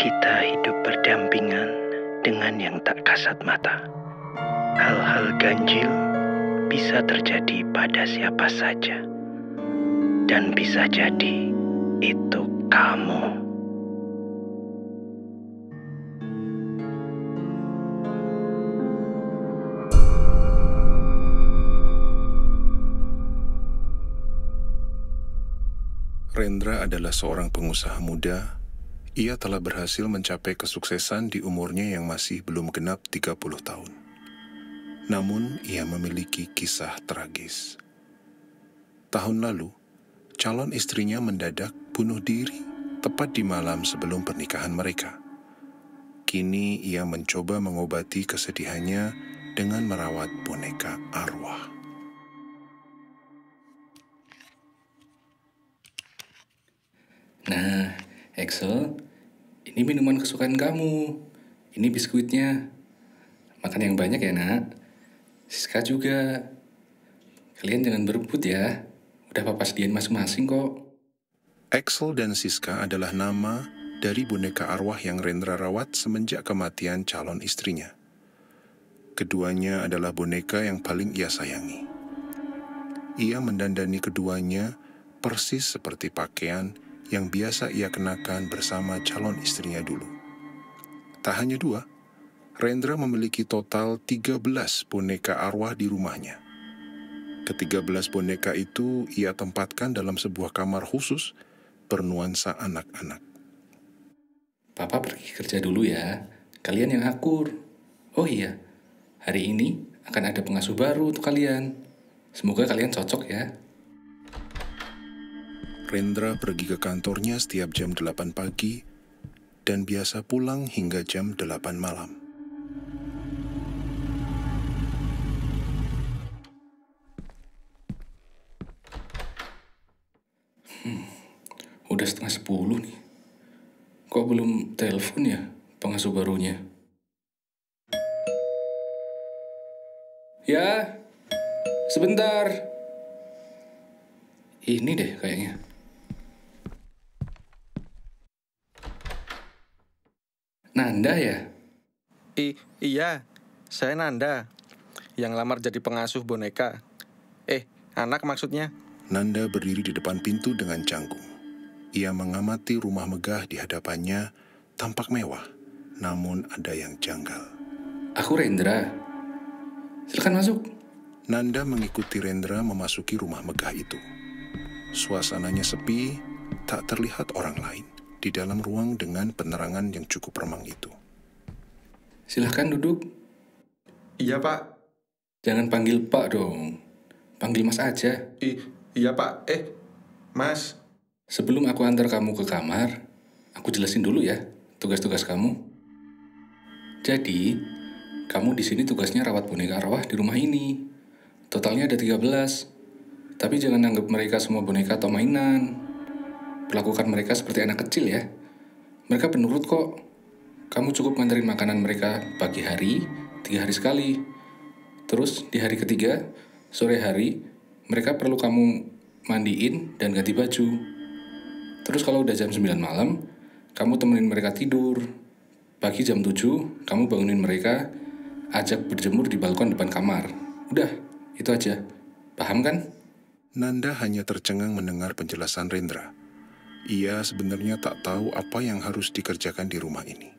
Kita hidup berdampingan dengan yang tak kasat mata. Hal-hal ganjil bisa terjadi pada siapa saja. Dan bisa jadi itu kamu. Rendra adalah seorang pengusaha muda. Ia telah berhasil mencapai kesuksesan di umurnya yang masih belum genap 30 tahun. Namun, ia memiliki kisah tragis. Tahun lalu, calon istrinya mendadak bunuh diri tepat di malam sebelum pernikahan mereka. Kini ia mencoba mengobati kesedihannya dengan merawat boneka arwah. Nah, Axel, ini minuman kesukaan kamu. Ini biskuitnya. Makan yang banyak ya, nak. Siska juga. Kalian jangan berebut ya. Udah papa sediain masing-masing kok. Axel dan Siska adalah nama dari boneka arwah yang Rendra rawat semenjak kematian calon istrinya. Keduanya adalah boneka yang paling ia sayangi. Ia mendandani keduanya persis seperti pakaian yang biasa ia kenakan bersama calon istrinya dulu. Tak hanya dua, Rendra memiliki total 13 boneka arwah di rumahnya. Ke-13 boneka itu ia tempatkan dalam sebuah kamar khusus bernuansa anak-anak. Papa pergi kerja dulu ya. Kalian yang akur. Oh iya, hari ini akan ada pengasuh baru untuk kalian. Semoga kalian cocok ya. Rendra pergi ke kantornya setiap jam 8 pagi dan biasa pulang hingga jam 8 malam. Udah 9:30 nih. Kok belum telepon ya pengasuh barunya? Ya, sebentar. Ini deh kayaknya. Nanda ya? Iya, saya Nanda, yang lamar jadi pengasuh boneka. Anak maksudnya. Nanda berdiri di depan pintu dengan canggung. Ia mengamati rumah megah di hadapannya, tampak mewah, namun ada yang janggal. Aku Rendra. Silakan masuk. Nanda mengikuti Rendra memasuki rumah megah itu. Suasananya sepi, tak terlihat orang lain di dalam ruang dengan penerangan yang cukup remang itu. Silahkan duduk. Iya, Pak. Jangan panggil Pak dong. Panggil Mas aja. Iya, Pak. Mas. Sebelum aku antar kamu ke kamar, aku jelasin dulu ya tugas-tugas kamu. Jadi, kamu di sini tugasnya rawat boneka arwah di rumah ini. Totalnya ada 13. Tapi jangan anggap mereka semua boneka atau mainan. Perlakukan mereka seperti anak kecil ya. Mereka penurut kok. Kamu cukup nganterin makanan mereka pagi hari, 3 hari sekali. Terus di hari ketiga, sore hari, mereka perlu kamu mandiin dan ganti baju. Terus kalau udah jam 9 malam, kamu temenin mereka tidur. Pagi jam 7, kamu bangunin mereka, ajak berjemur di balkon depan kamar. Udah, itu aja. Paham kan? Nanda hanya tercengang mendengar penjelasan Rendra. Ia sebenarnya tak tahu apa yang harus dikerjakan di rumah ini.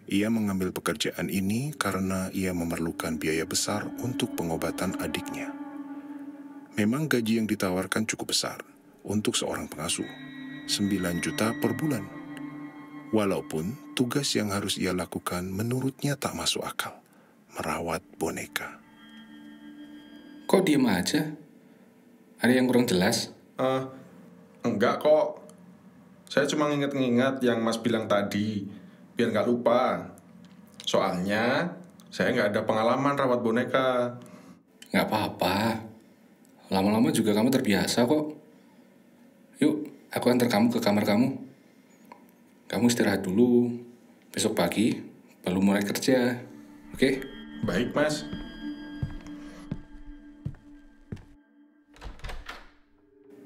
Ia mengambil pekerjaan ini karena ia memerlukan biaya besar untuk pengobatan adiknya. Memang gaji yang ditawarkan cukup besar untuk seorang pengasuh, 9 juta per bulan. Walaupun tugas yang harus ia lakukan menurutnya tak masuk akal, merawat boneka. Kok diem aja? Ada yang kurang jelas? Enggak kok. Saya cuma nginget-nginget yang Mas bilang tadi, biar nggak lupa. Soalnya, saya nggak ada pengalaman rawat boneka. Nggak apa-apa. Lama-lama juga kamu terbiasa kok. Yuk, aku antar kamu ke kamar kamu. Kamu istirahat dulu. Besok pagi, baru mulai kerja. Oke? Baik, Mas.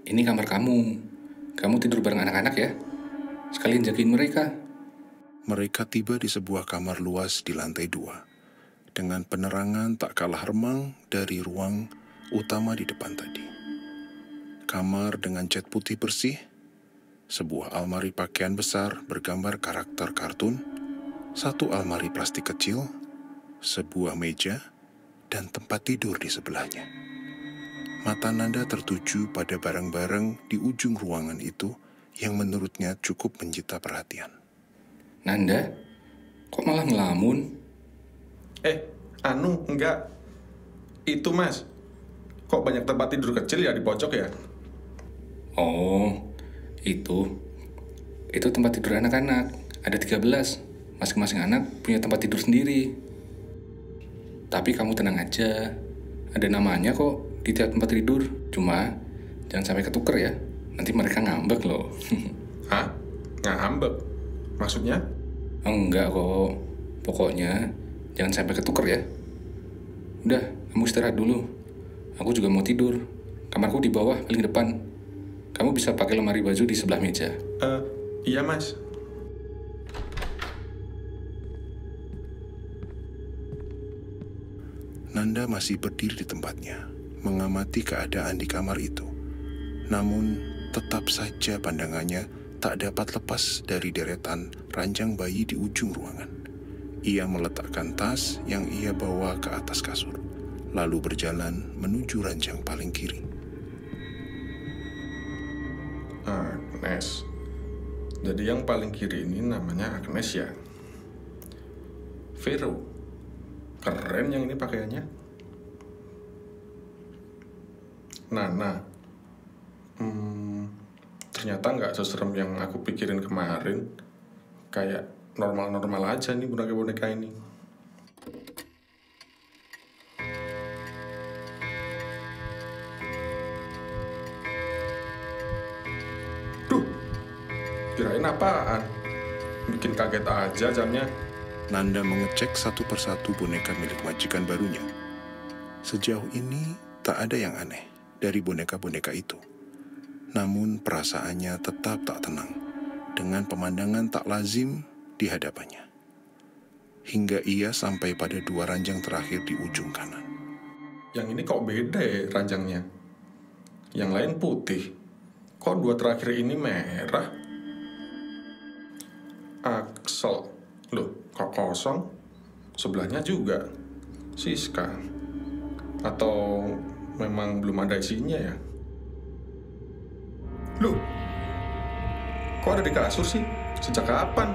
Ini kamar kamu. Kamu tidur bareng anak-anak ya. Sekalian jagain mereka. Mereka tiba di sebuah kamar luas di lantai 2, dengan penerangan tak kalah remang dari ruang utama di depan tadi. Kamar dengan cat putih bersih, sebuah almari pakaian besar bergambar karakter kartun, satu almari plastik kecil, sebuah meja, dan tempat tidur di sebelahnya. Mata Nanda tertuju pada barang-barang di ujung ruangan itu yang menurutnya cukup menyita perhatian. Nanda, kok malah ngelamun? Enggak. Itu mas, kok banyak tempat tidur kecil ya di pojok ya? Oh, itu tempat tidur anak-anak. Ada 13. Masing-masing anak punya tempat tidur sendiri. Tapi kamu tenang aja. Ada namanya kok di tiap tempat tidur. Cuma jangan sampai ketuker ya. Nanti mereka ngambek loh. Hah? Ngambek? Maksudnya? Enggak kok. Pokoknya jangan sampai ketuker ya. Udah, kamu istirahat dulu. Aku juga mau tidur. Kamarku di bawah paling depan. Kamu bisa pakai lemari baju di sebelah meja. Iya mas. Nanda masih berdiri di tempatnya, mengamati keadaan di kamar itu. Namun, tetap saja pandangannya tak dapat lepas dari deretan ranjang bayi di ujung ruangan. Ia meletakkan tas yang ia bawa ke atas kasur, lalu berjalan menuju ranjang paling kiri. Agnes. Jadi yang paling kiri ini namanya Agnes ya? Vero. Keren yang ini pakaiannya. Nana. Ternyata nggak seserem yang aku pikirin kemarin. Kayak normal-normal aja nih boneka-boneka ini. Duh, kirain apaan? Bikin kaget aja jamnya. Nanda mengecek satu persatu boneka milik majikan barunya. Sejauh ini tak ada yang aneh dari boneka-boneka itu. Namun perasaannya tetap tak tenang dengan pemandangan tak lazim di hadapannya. Hingga ia sampai pada 2 ranjang terakhir di ujung kanan. Yang ini kok beda ya ranjangnya? Yang lain putih. Kok 2 terakhir ini merah? Axel. Loh, kok kosong? Sebelahnya juga Siska. Atau memang belum ada isinya ya? Loh, kok ada di kasur sih? Sejak kapan?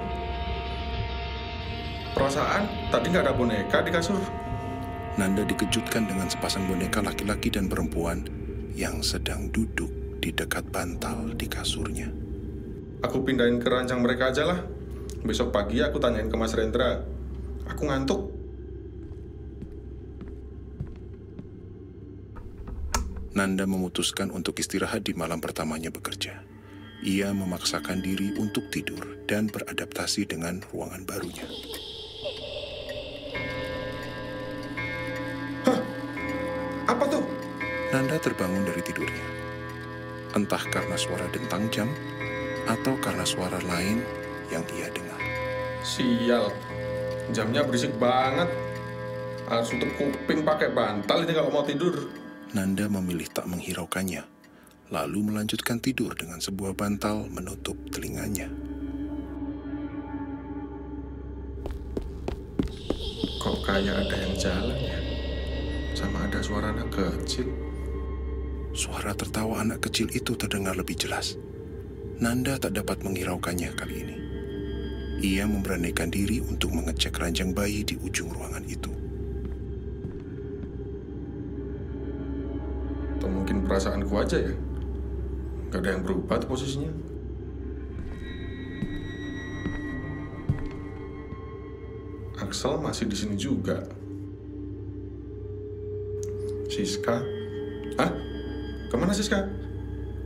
Perasaan tadi nggak ada boneka di kasur. Nanda dikejutkan dengan sepasang boneka laki-laki dan perempuan yang sedang duduk di dekat bantal di kasurnya. Aku pindahin ke ranjang mereka aja lah. Besok pagi aku tanyain ke Mas Rendra. Aku ngantuk. Nanda memutuskan untuk istirahat di malam pertamanya bekerja. Ia memaksakan diri untuk tidur dan beradaptasi dengan ruangan barunya. Hah? Apa tuh? Nanda terbangun dari tidurnya. Entah karena suara dentang jam atau karena suara lain yang ia dengar. Sial, jamnya berisik banget. Harus tutup kuping pakai bantal ini kalau mau tidur. Nanda memilih tak menghiraukannya, lalu melanjutkan tidur dengan sebuah bantal menutup telinganya. Kok kayak ada yang jalan ya? Sama ada suara anak kecil. Suara tertawa anak kecil itu terdengar lebih jelas. Nanda tak dapat menghiraukannya kali ini. Ia memberanikan diri untuk mengecek ranjang bayi di ujung ruangan itu. Atau mungkin perasaanku aja ya? Gak ada yang berubah tuh posisinya. Axel masih di sini juga. Siska? Hah? Kemana Siska?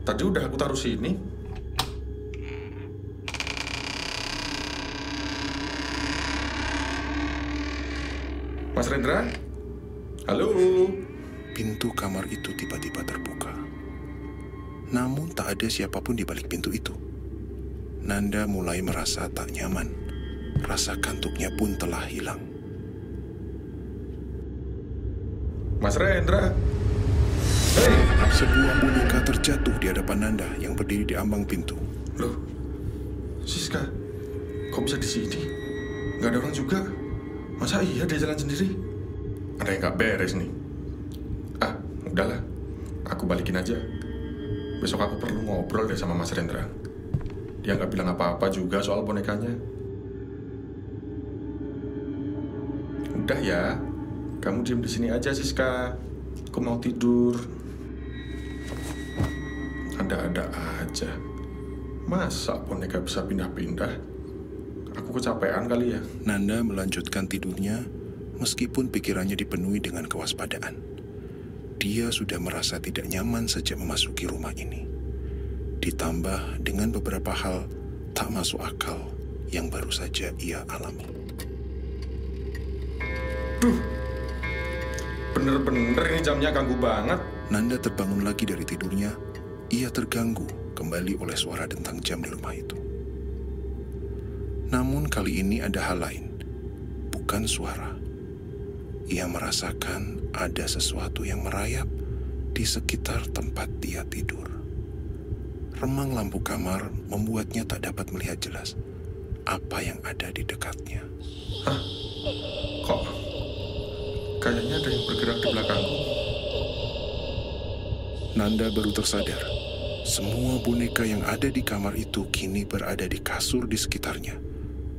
Tadi udah aku taruh sini. Mas Rendra? Halo? Pintu kamar itu tiba-tiba terbuka. Namun tak ada siapapun di balik pintu itu. Nanda mulai merasa tak nyaman. rasa kantuknya pun telah hilang. Mas Rendra. Hei! Sebuah boneka terjatuh di hadapan Nanda yang berdiri di ambang pintu. Loh, Siska, kok bisa di sini? Nggak ada orang juga. Masa iya dia jalan sendiri? Ada yang nggak beres nih. Ah, udahlah. Aku balikin aja. Besok aku perlu ngobrol deh sama Mas Rendra. Dia nggak bilang apa-apa juga soal bonekanya. Udah ya, kamu diem di sini aja, Siska. Aku mau tidur. Ada-ada aja. Masa boneka bisa pindah-pindah? Aku kecapean kali ya. Nanda melanjutkan tidurnya meskipun pikirannya dipenuhi dengan kewaspadaan. Dia sudah merasa tidak nyaman sejak memasuki rumah ini. Ditambah dengan beberapa hal tak masuk akal yang baru saja ia alami. Bener-bener ini jamnya ganggu banget. Nanda terbangun lagi dari tidurnya. Ia terganggu kembali oleh suara dentang jam di rumah itu. Namun kali ini ada hal lain, bukan suara. Ia merasakan ada sesuatu yang merayap di sekitar tempat dia tidur. Remang lampu kamar membuatnya tak dapat melihat jelas apa yang ada di dekatnya. Hah? Kok? Kayaknya ada yang bergerak di belakangku. Nanda baru tersadar, semua boneka yang ada di kamar itu kini berada di kasur di sekitarnya.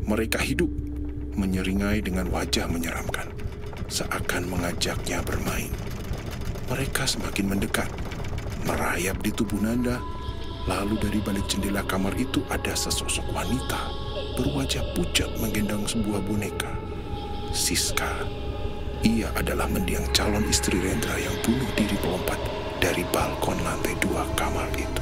Mereka hidup, menyeringai dengan wajah menyeramkan, seakan mengajaknya bermain. Mereka semakin mendekat, merayap di tubuh Nanda. Lalu dari balik jendela kamar itu ada sesosok wanita berwajah pucat menggendong sebuah boneka. Siska. Ia adalah mendiang calon istri Rendra yang bunuh diri melompat dari balkon lantai 2 kamar itu.